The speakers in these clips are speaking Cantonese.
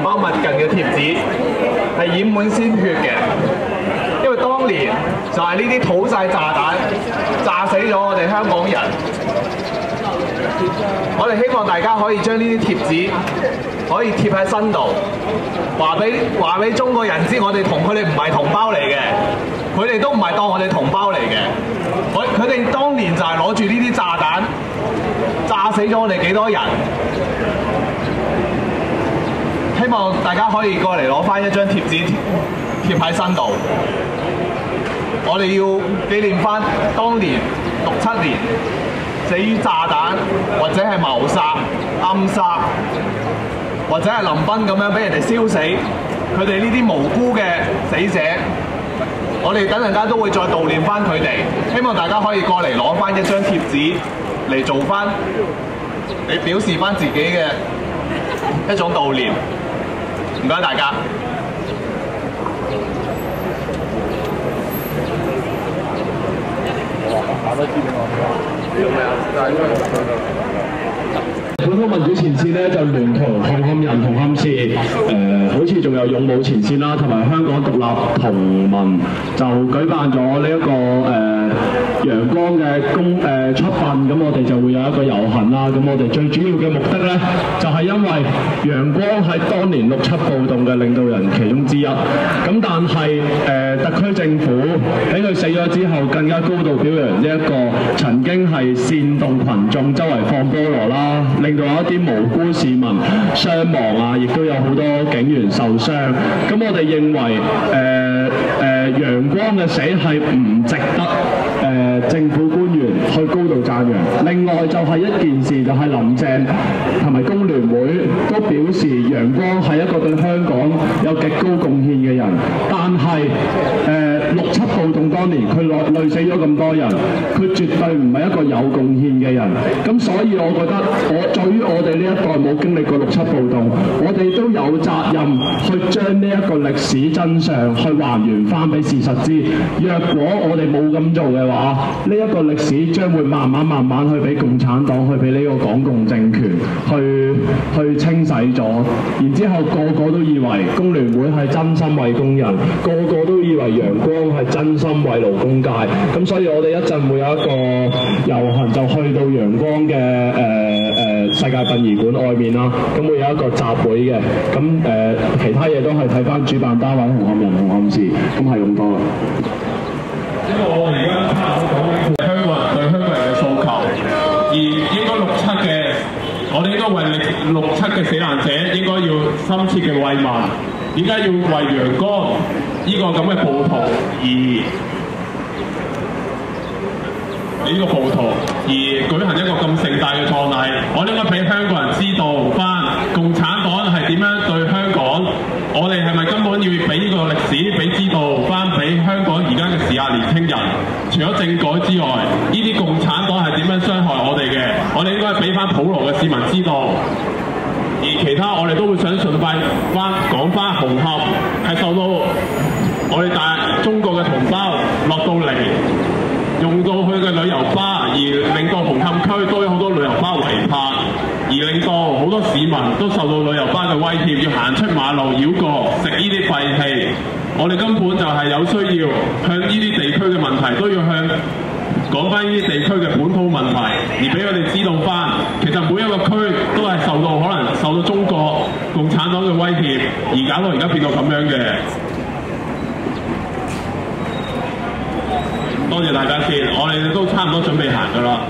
包密近嘅貼紙係染滿鮮血嘅，因為當年就係呢啲土製炸彈炸死咗我哋香港人。我哋希望大家可以將呢啲貼紙可以貼喺身度，話俾中國人知，我哋同佢哋唔係同胞嚟嘅，佢哋都唔係當我哋同胞嚟嘅。佢哋當年就係攞住呢啲炸彈炸死咗我哋幾多人。希望大家可以過嚟攞翻一張貼紙貼喺身度。我哋要紀念翻當年67年死於炸彈或者係謀殺、暗殺或者係林彬咁樣俾人哋燒死，佢哋呢啲無辜嘅死者，我哋等陣間都會再悼念翻佢哋。希望大家可以過嚟攞翻一張貼紙嚟做翻，你表示翻自己嘅一種悼念。唔該大家。本土民主前線咧就聯同紅磡人、紅磡市，好似仲有勇武前線啦，同埋香港獨立同盟就舉辦咗呢一個陽光嘅出殯，咁我哋就會有一個遊行啦。咁我哋最主要嘅目的咧，就係因為陽光係當年67暴動嘅領導人其中之一。咁但係特區政府喺佢死咗之後，更加高度表揚呢一個曾經係煽動群眾周圍放菠蘿啦，令到一啲無辜市民傷亡啊，亦都有好多警員受傷。咁我哋認為陽光嘅死係唔值得政府官員去高度讚揚。另外就係一件事，就係林鄭同埋工聯會都表示陽光係一個對香港有極高貢獻嘅人，但係67暴動當年佢累死咗咁多人，佢絕對唔係一個有貢獻嘅人。咁所以我覺得對於我哋呢一代冇經歷過67暴動，我哋都有責任去將呢一個歷史真相去還原翻俾事實知。若果我哋冇咁做嘅話，呢一個歷史將會慢慢去俾共產黨，去俾呢個港共政權去清洗咗。然之後個個都以為工聯會係真心為工人，個個都以為陽光係真心為勞工界。咁所以我哋一陣會有一個遊行，就去到陽光嘅世界殯儀館外面啦。咁會有一個集會嘅。咁其他嘢都係睇翻主辦單位紅磡人、紅磡市。咁係咁多啦。因為我而家差唔多講緊香港人對香港人嘅訴求，而應該67嘅，我哋應該為67嘅死難者應該要深切嘅慰問。點解要為陽光呢個咁嘅暴徒而舉行一個咁盛大嘅葬禮？我應該俾香港人知道翻共產黨係點樣對香港，我哋係咪根本要俾呢個歷史俾知道翻俾香港而家嘅時下年輕人？除咗政改之外，呢啲共產黨係點樣傷害我哋嘅？我哋應該俾翻普羅嘅市民知道。而其他我哋都會想盡快講翻紅磡係受到我哋中國嘅同胞落到嚟，用到佢嘅旅遊巴，而令到紅磡區都有好多旅遊巴違泊，而令到好多市民都受到旅遊巴嘅威脅，要行出馬路繞過食呢啲廢氣。我哋根本就係有需要向呢啲地區嘅問題都要講翻呢啲地區嘅本土問題，而俾我哋知道翻，其實每一個區都係可能受到中國共產黨嘅威脅，而搞到而家變到咁樣嘅。多謝大家先，我哋都差唔多準備行㗎啦。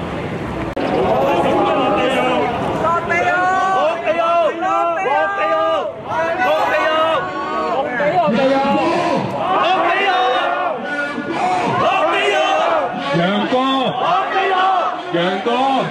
陽光，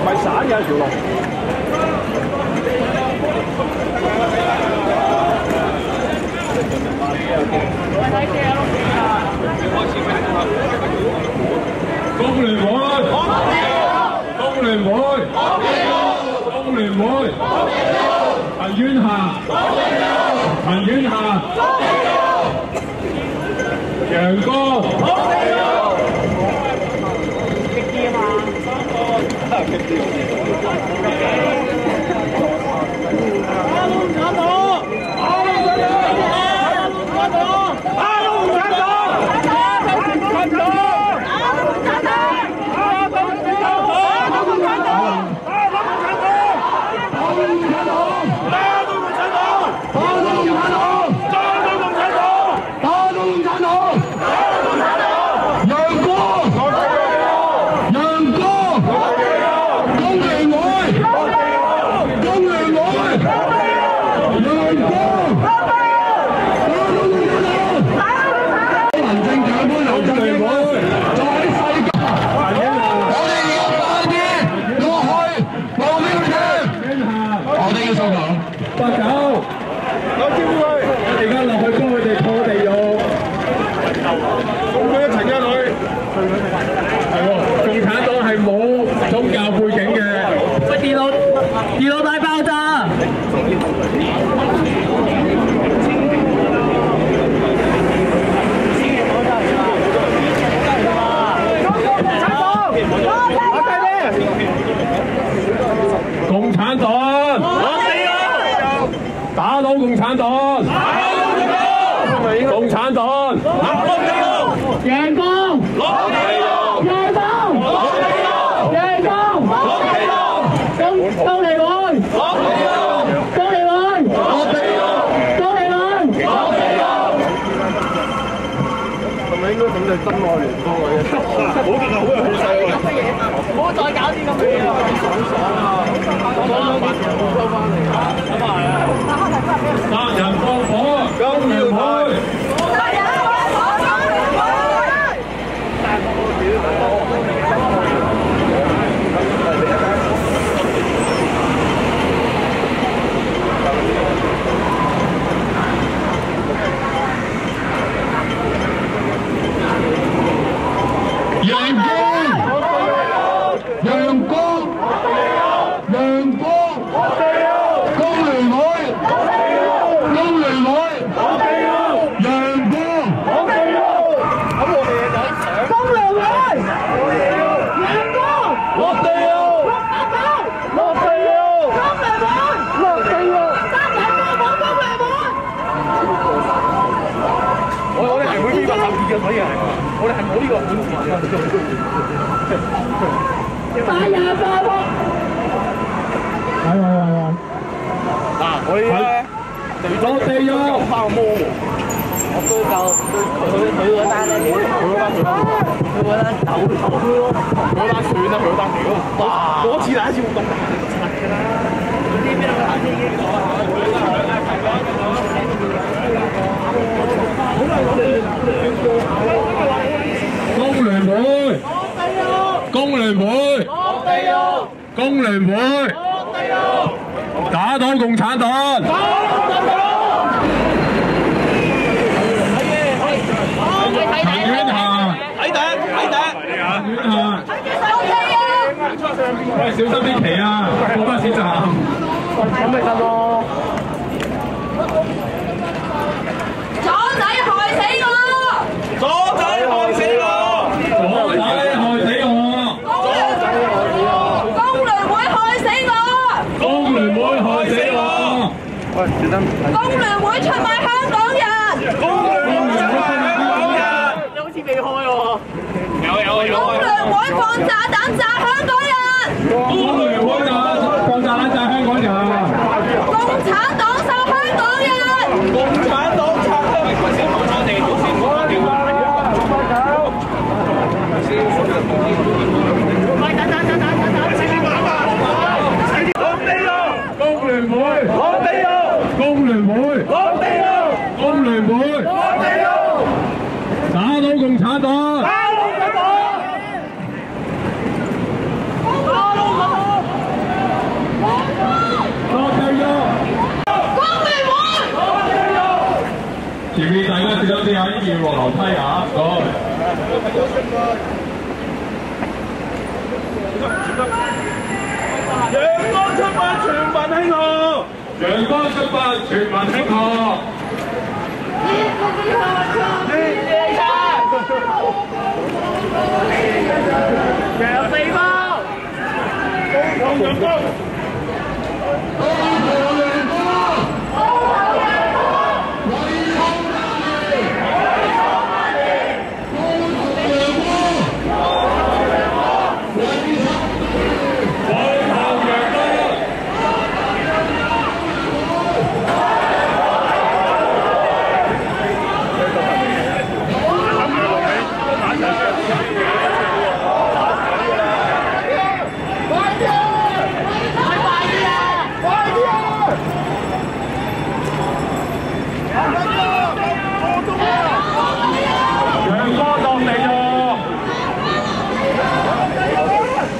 咪散嘅條路。我睇嘅工聯會，工聯會，工聯會，陳婉嫻，陳婉嫻，楊光，真愛聯邦嘅，好勁啊！好有氣勢喎！唔好再搞啲咁嘅嘢啦！爽啊！收翻嚟啊！咁啊係啊！殺人放火，工聯會。殺人放火，工聯會。所以係，我哋係冇呢個本事嘅。快呀！嗱，我哋咧落地獄，又拋魔王。我都夠佢嗰單咧，佢嗰單走咯，佢嗰單算啦，佢嗰單屌。哇！嗰次第一次活動大柒㗎啦，嗰啲咩啊？工聯會，工聯會，工聯會，打倒共產黨！陳婉嫻，睇頂，睇頂，陳婉嫻，喂，小心啲旗啊，過巴士站。咁咪得咯。工聯會出賣香港人，工聯會出賣香港人，你好似未開喎，有。工聯會放炸彈炸香港人，工聯會放炸彈炸香港人，共產黨殺香港人，共產黨殺香港人，工聯會。工聯會，落地獄！工聯會，落地獄！打倒共產黨！打倒共產黨！打倒共產黨！落地獄！工聯會，落地獄！前面大家小小心啲啊！呢邊要落樓梯啊！唔該。陽光出發，全民慶賀！陽光出發，全民慶賀！楊四方，光陽光！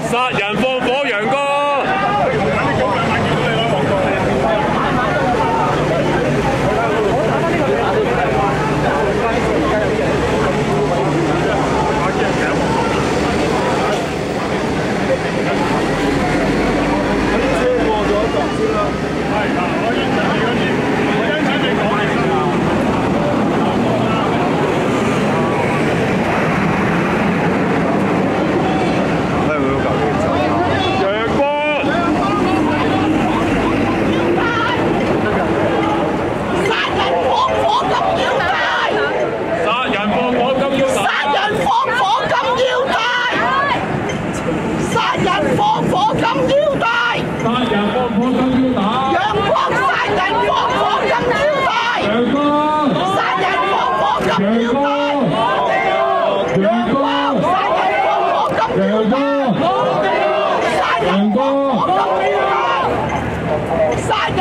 殺人放火，陽哥！殺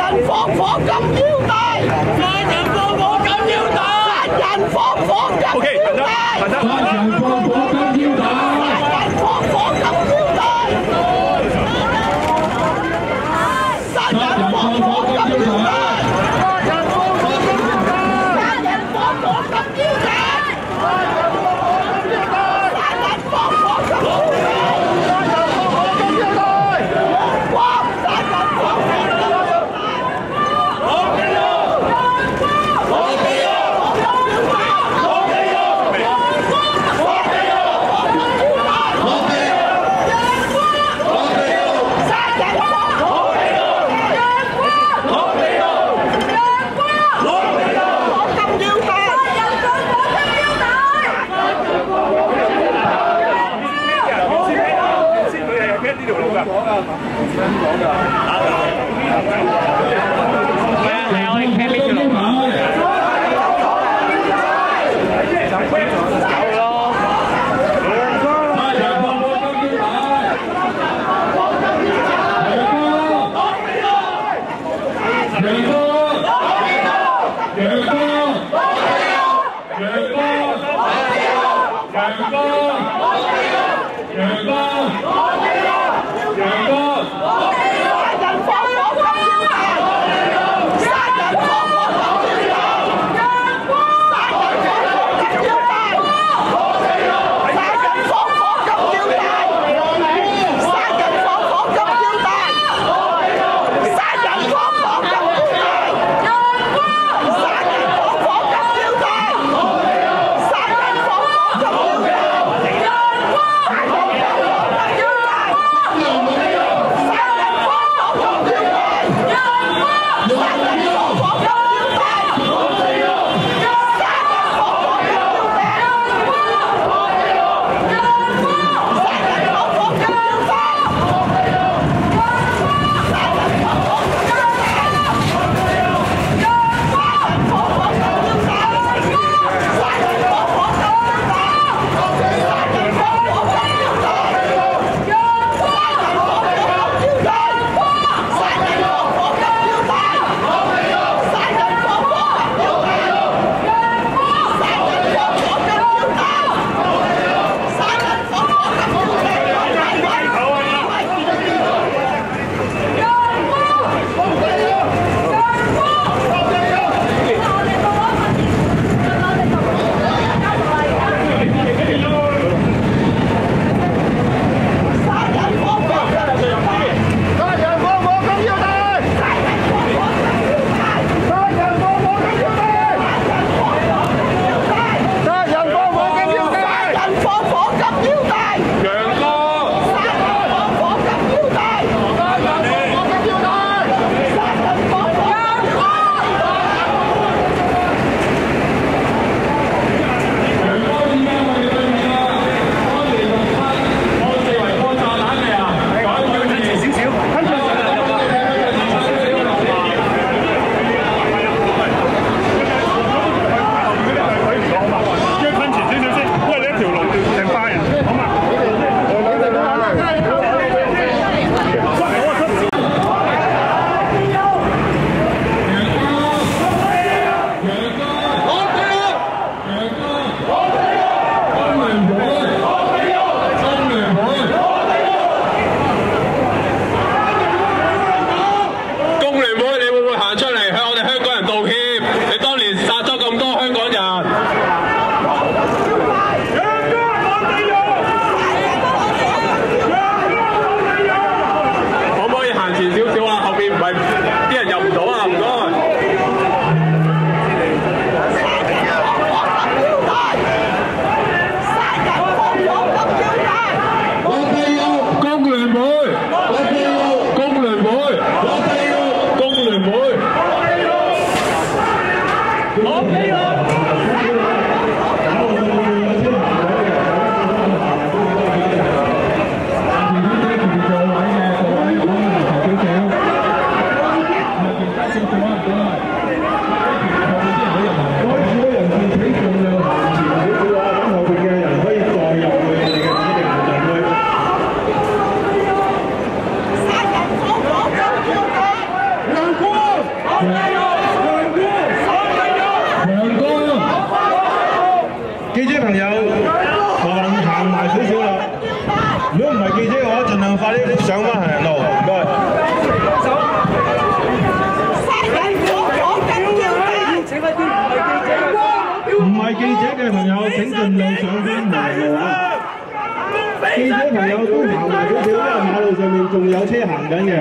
人放火工聯會，你會唔會行出嚟向我哋香港人道歉？你當年殺咗咁多香港人。可唔可以行前少少啊？後邊唔係啲人入唔到啊！唔該。記者朋友，麻煩行埋少少啦。如果唔係記者嘅話，盡量快啲上翻行人路，唔該。唔係記者嘅朋友，請盡量上翻行人路啊！記者朋友都行埋少少，因為馬路上面仲有車行緊嘅。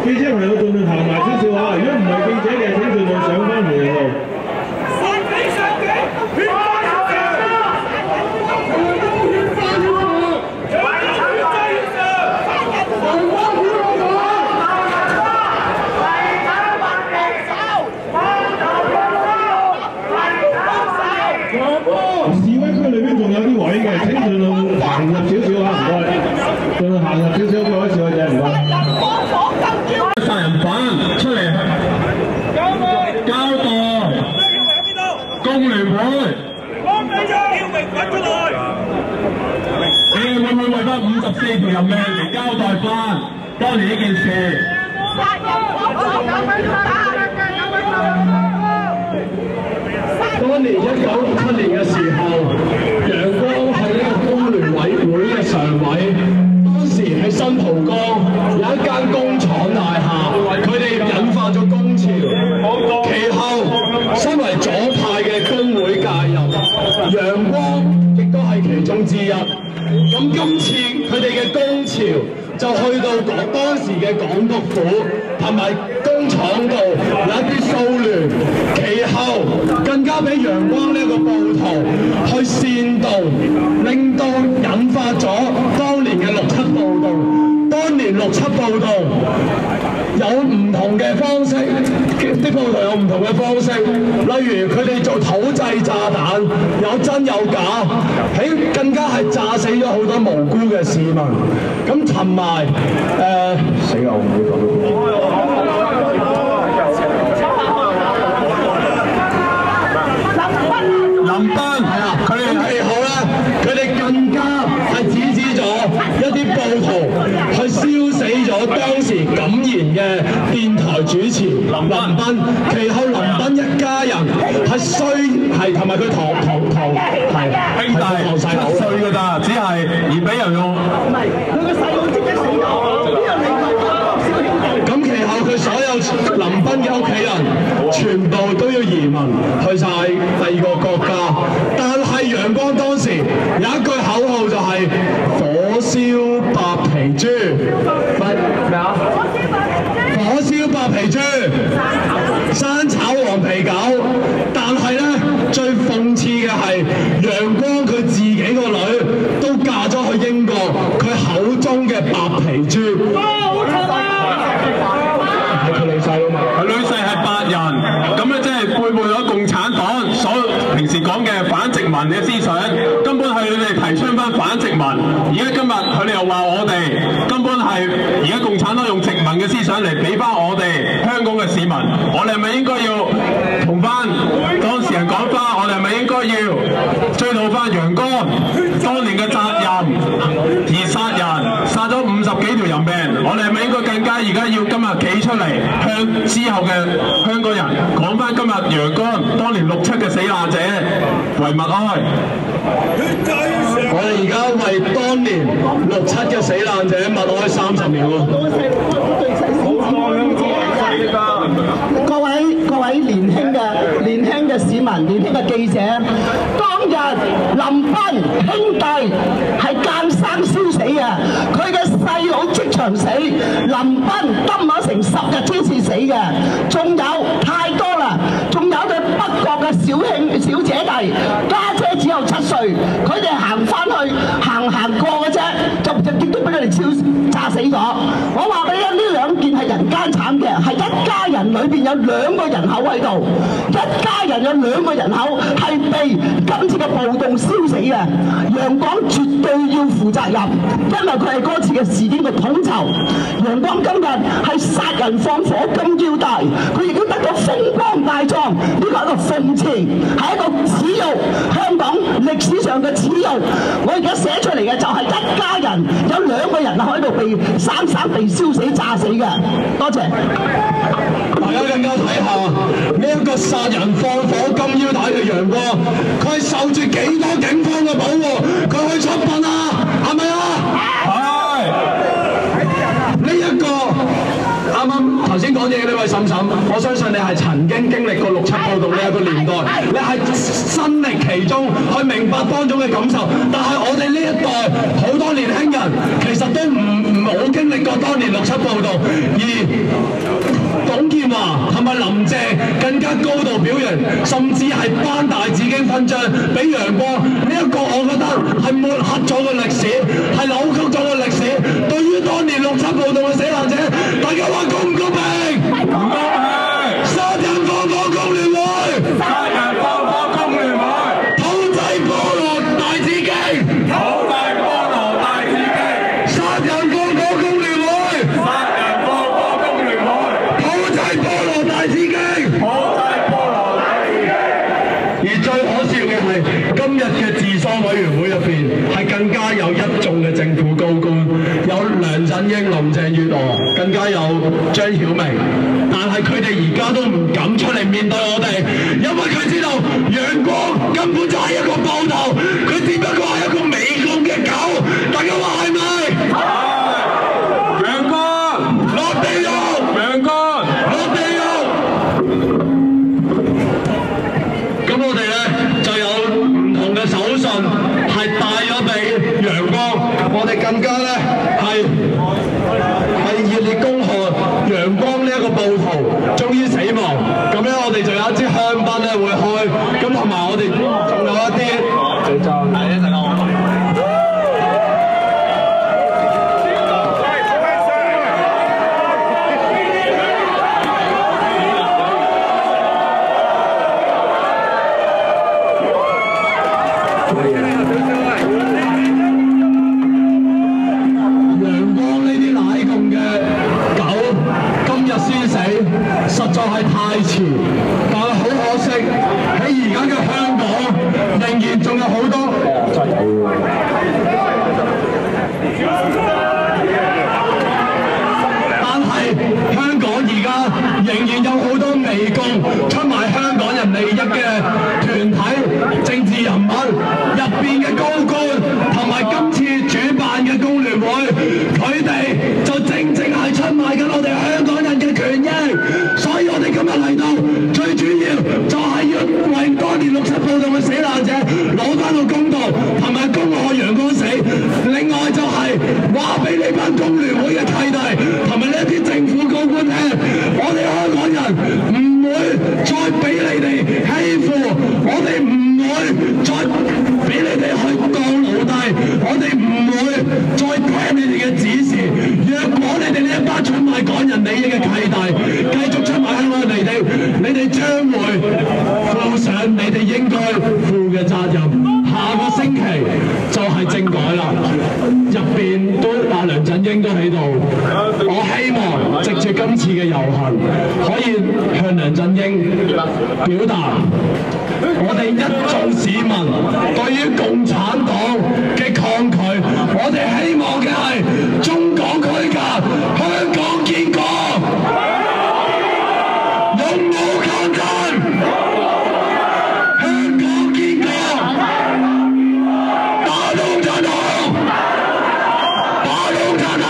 記者朋友盡量行埋少少啊！如果唔係記者嘅，請盡量上翻行人路。示威區裏邊仲有啲位嘅，請盡量行入少少啊！唔該，盡量行入少少，各位示威者唔該。殺人犯出嚟交代，工聯會，你哋會唔會為翻54條人命嚟交代翻當年呢件事？當年1967年嘅時候，楊光係呢個工聯委會嘅常委，當時喺新蒲崗有一間工廠大廈，佢哋引發咗工潮。其後，身為左派嘅工會介入，楊光亦都係其中之一。咁今次佢哋嘅工潮就去到當時嘅港督府同埋工廠度有一啲騷亂，其後更加俾楊光呢一個暴徒去煽動，令到引發咗當年嘅6·7暴動。當年6·7暴動有唔同嘅方式，啲暴徒有唔同嘅方式，例如佢哋做土製炸彈，有真有假，更加係炸死咗好多無辜嘅市民。咁尋埋死啦！我唔會講林彬係啊，佢哋其後咧，佢哋更加係指咗一啲暴徒去燒死咗當時感言嘅電台主持林彬，其後林彬一家人係同埋佢堂係兄弟7歲㗎咋，只係而俾人用。唔係，佢個細佬即刻死咗，邊有理佢咁其後佢所有林彬嘅屋企人全部都要移民去晒第2個國家，但係楊光當時有一句口號就係火燒白皮豬，咩啊？火燒白皮豬，生炒黃皮狗。但係咧，最諷刺嘅係楊光佢自己個女都嫁咗去英國，佢口中嘅白皮豬。係佢女婿啊嘛，佢女婿係白人，咁咧即係背叛咗共產黨所平時講嘅反殖民嘅思想，根本係佢哋提倡翻反殖民。而家今日佢哋又話我哋根本係而家共產黨用殖民嘅思想嚟俾翻我哋香港嘅市民，我哋係咪應該要同翻當事人講翻？我哋係咪應該要追討翻楊光？當年嘅責任而殺人，殺咗50幾條人命，我哋係咪應該更加而家要今日企出嚟向之後嘅香港人講翻今日陽光當年67嘅死難者為默哀？我哋而家為當年67嘅死難者默哀30秒喎。各位年輕嘅市民、年輕嘅記者，當日林彬兄弟係奸生燒死嘅，佢嘅細佬即場死，林彬蹲咗成10日之前死嘅，仲有太多啦，仲有對北角嘅小姐弟，家姐只有7歲，佢哋行翻去行過嘅啫，就亦都俾佢哋炸死咗。我話俾你聽，呢兩件係人間慘嘅，係一家人裏邊有2個人口喺度，一家人有2個人口係被今次嘅暴動燒死嘅。陽光絕對要負責任，因為佢係嗰次嘅事件嘅統籌。陽光今日係殺人放火金腰帶，佢亦都得到風光大狀，呢個係一個諷刺，係一個恥辱，香港歷史上嘅恥辱。我而家寫出嚟嘅就係一家人有2個人喺度被生被燒死炸死嘅。多謝。大家更加睇下呢一個殺人放火金腰帶嘅陽光，佢係受住幾多警方嘅保護，佢去出殯啊？係咪啊？係。呢一個啱啱頭先講嘢嘅呢位嬸嬸，我相信你係曾經經歷過67暴動呢一個年代，你係身歷其中，去明白當中嘅感受。但係我哋呢一代好多年輕人其實都冇經歷過當年67暴動，而董建華同埋林鄭更加高度表揚，甚至係頒大紫荊勳章俾陽光。呢一個我覺得係抹黑咗個歷史，係扭曲咗個歷史。對於當年67暴動嘅死難者，大家話公唔公平？唔公平！殺人放火工聯會，殺人放火工聯會，土製菠蘿大紫荊，土製菠蘿大紫荊，殺人放火工聯會，殺人放火工聯會。菠蘿大紫荊，土製菠蘿大紫荊。而最可笑嘅係，今日嘅治喪委員會入邊係更加有一眾嘅政府高官，有梁振英、林鄭月娥，更加有張曉明。但係佢哋而家都唔敢出嚟面對我哋，因為佢知道陽光根本就係一個暴徒，佢只不過係一個美國嘅狗。大家話係咪？係。陽光落地獄，陽光。咁我哋咧就有唔同嘅手信係帶咗俾陽光，我哋更加咧係熱烈恭賀陽光呢一個暴徒終於死亡。咁咧我哋就有一支香檳咧會開，咁同埋我哋仲有一啲就係一陣間我。實在係太遲，但係好可惜，喺而家嘅香港仍然仲有好多。但係香港而家仍然有好多媚共出賣香港人利益嘅團體、政治人物入邊嘅高官，同埋今次主辦嘅工聯會，佢哋就正係出賣緊我哋香港人嘅權益。所以我哋今日嚟到，最主要就係要為當年67暴動嘅死難者攞翻個公道，同埋恭賀陽光死。另外就係話俾你班工聯會嘅契弟，同埋呢一啲政府高官聽，我哋香港人唔會再俾你哋欺負，我哋唔會再俾你哋去當奴隸，我哋唔會再聽你哋嘅指示。若果你哋呢一班出賣港人利益嘅契弟繼續出賣香港人利益，你哋將會負上你哋應該負嘅責任。下個星期就係政改啦，入邊都阿梁振英都喺度，我希望藉住今今次嘅遊行可以向梁振英表達我哋一眾市民對於共產黨嘅抗拒，我哋希望嘅係中港區隔，香港建國，勇武抗爭，香港建國，打倒共產黨，打倒共產黨。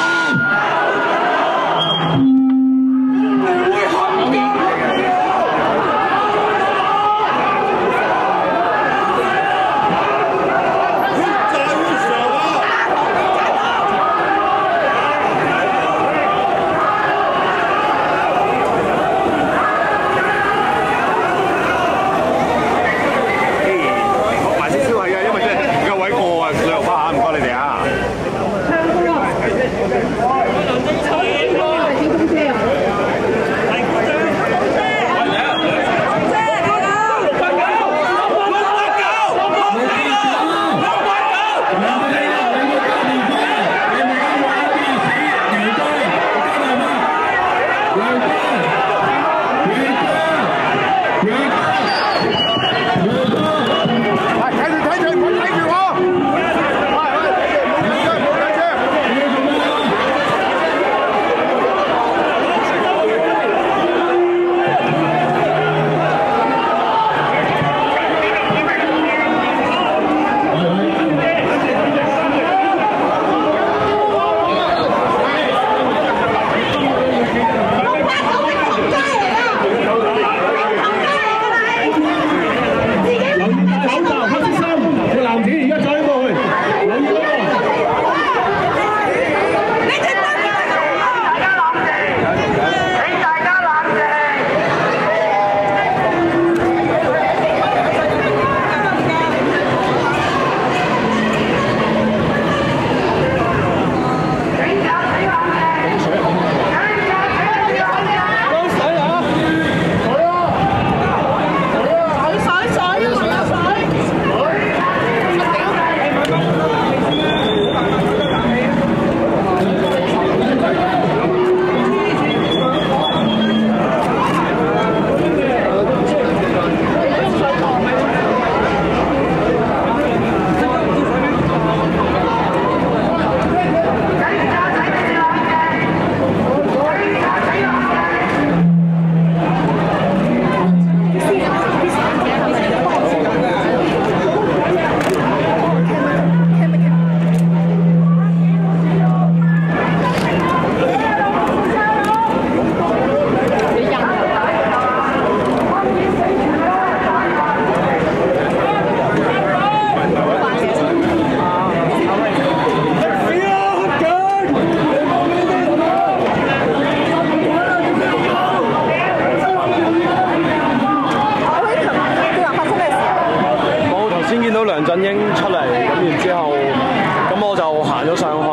梁振英出嚟，咁然之後，咁我就行咗上去，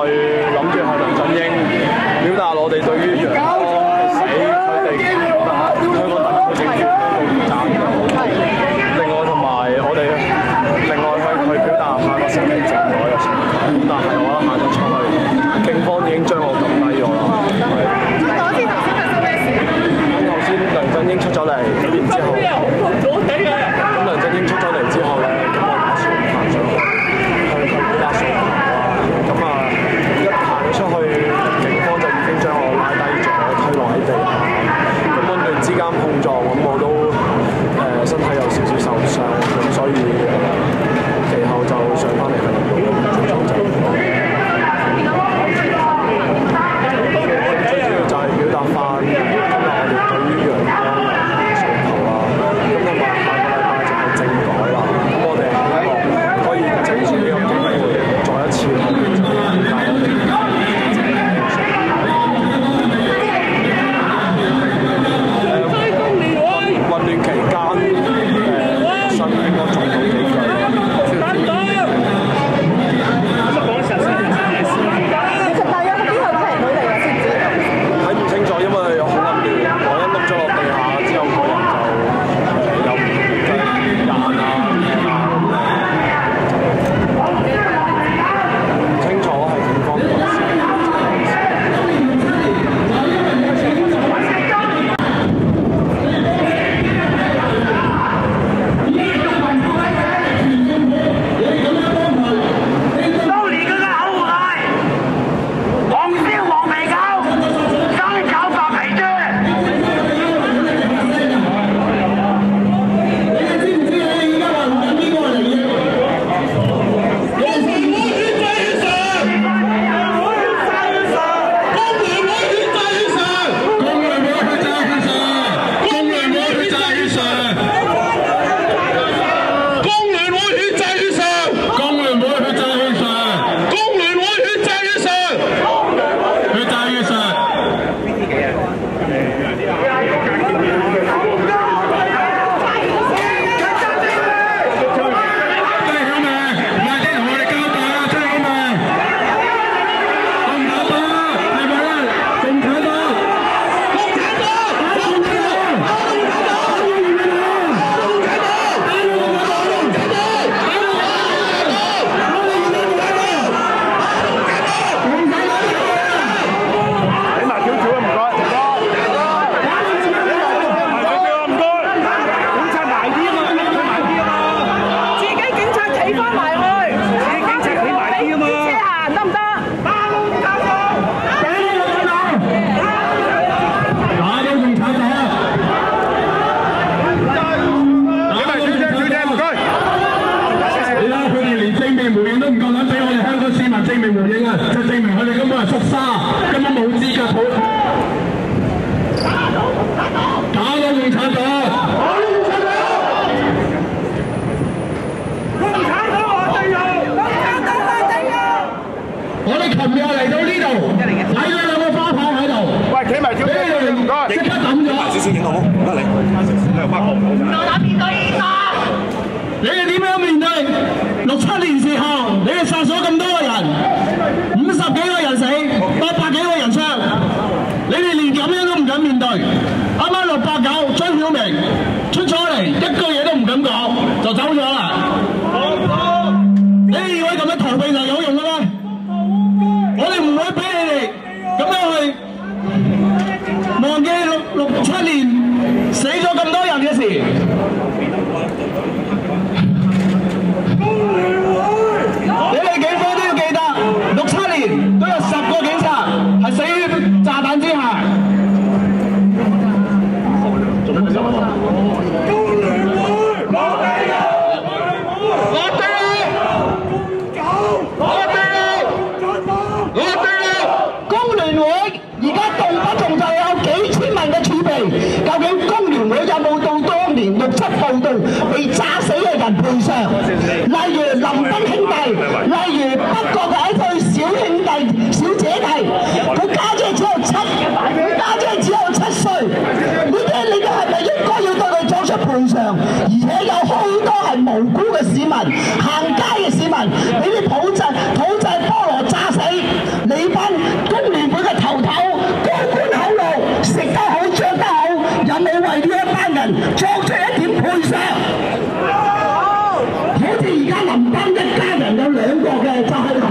諗住向梁振英表達我哋對於楊光死佢哋香港特區政府嘅責任。另外同埋我哋向佢表達下個聲明靜咗嘅情況，但係我一行咗出去，警方已經將我撳低咗啦。咁頭先梁振英出咗嚟，然之後，咁梁振英出咗嚟之後咧。出去，警方就已經將我拉低咗，推落喺地下。咁混亂之間碰撞，咁我都身體有少少受傷，咁所以其後就上翻嚟係做咗最主要就係表達翻今日我哋對於陽光嘅訴求啦。先影好冇？唔該你。夠膽面對現實。你哋點樣面對67年時候，你哋殺咗咁多個人，50幾個人死，800幾個人傷，你哋連咁樣都唔敢面對。啱啱689張曉明出咗嚟，一句嘢都唔敢講，就走咗啦。你以為咁樣逃避就有用嘅咩？我哋唔會俾你哋咁樣去忘記67年死咗咁多人嘅事。你哋警方都要記得，67年都有10個警察係死於炸彈之下。工聯會而家動不動就有幾千萬嘅儲備，究竟工聯會有冇到當年67暴動被炸死嘅人賠償？例如林彬兄弟，例如北角嘅一對小兄弟、小姐弟，佢家姐只有7歲，你哋係咪應該要對佢作出賠償？而且有好多係無辜嘅市民、行街嘅市民，俾啲土製菠蘿炸死，你班工聯會嘅頭高官厚祿，食得好、着得好，有冇為呢一班人作出一點賠償？好似而家林彬一家人有2個嘅，就係林